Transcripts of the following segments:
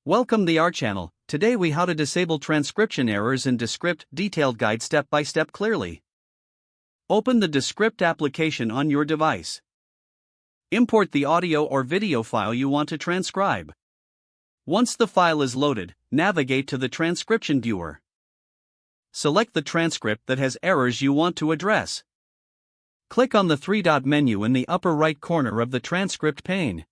Welcome to our channel. Today we how to disable transcription errors in Descript, detailed guide step by step clearly. Open the Descript application on your device. Import the audio or video file you want to transcribe. Once the file is loaded, navigate to the transcription viewer. Select the transcript that has errors you want to address. Click on the three-dot menu in the upper right corner of the transcript pane.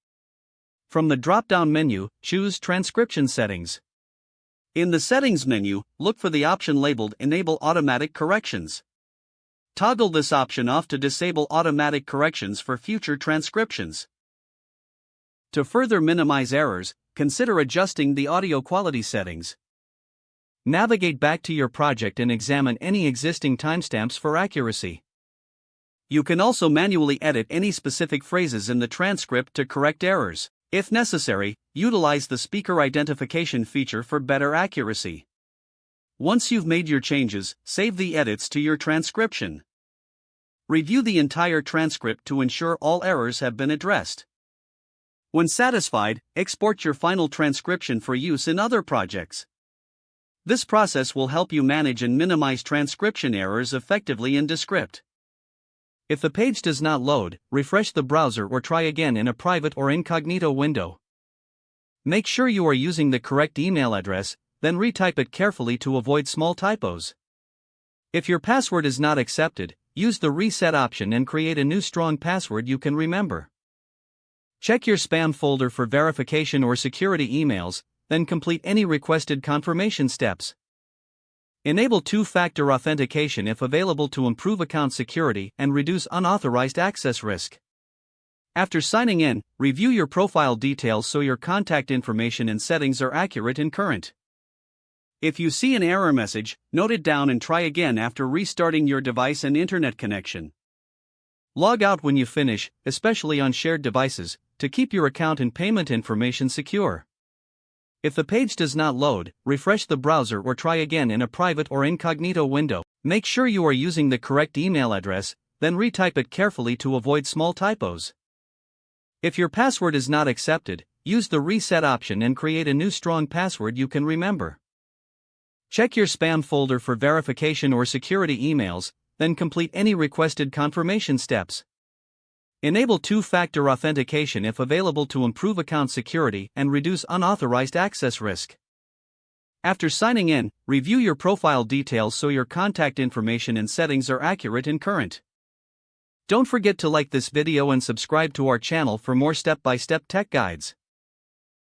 From the drop-down menu, choose Transcription Settings. In the Settings menu, look for the option labeled Enable Automatic Corrections. Toggle this option off to disable automatic corrections for future transcriptions. To further minimize errors, consider adjusting the audio quality settings. Navigate back to your project and examine any existing timestamps for accuracy. You can also manually edit any specific phrases in the transcript to correct errors. If necessary, utilize the speaker identification feature for better accuracy. Once you've made your changes, save the edits to your transcription. Review the entire transcript to ensure all errors have been addressed. When satisfied, export your final transcription for use in other projects. This process will help you manage and minimize transcription errors effectively in Descript. If the page does not load, refresh the browser or try again in a private or incognito window. Make sure you are using the correct email address, then retype it carefully to avoid small typos. If your password is not accepted, use the reset option and create a new strong password you can remember. Check your spam folder for verification or security emails, then complete any requested confirmation steps. Enable two-factor authentication if available to improve account security and reduce unauthorized access risk. After signing in, review your profile details so your contact information and settings are accurate and current. If you see an error message, note it down and try again after restarting your device and internet connection. Log out when you finish, especially on shared devices, to keep your account and payment information secure. If the page does not load, refresh the browser or try again in a private or incognito window. Make sure you are using the correct email address, then retype it carefully to avoid small typos. If your password is not accepted, use the reset option and create a new strong password you can remember. Check your spam folder for verification or security emails, then complete any requested confirmation steps. Enable two-factor authentication if available to improve account security and reduce unauthorized access risk. After signing in, review your profile details so your contact information and settings are accurate and current. Don't forget to like this video and subscribe to our channel for more step-by-step tech guides.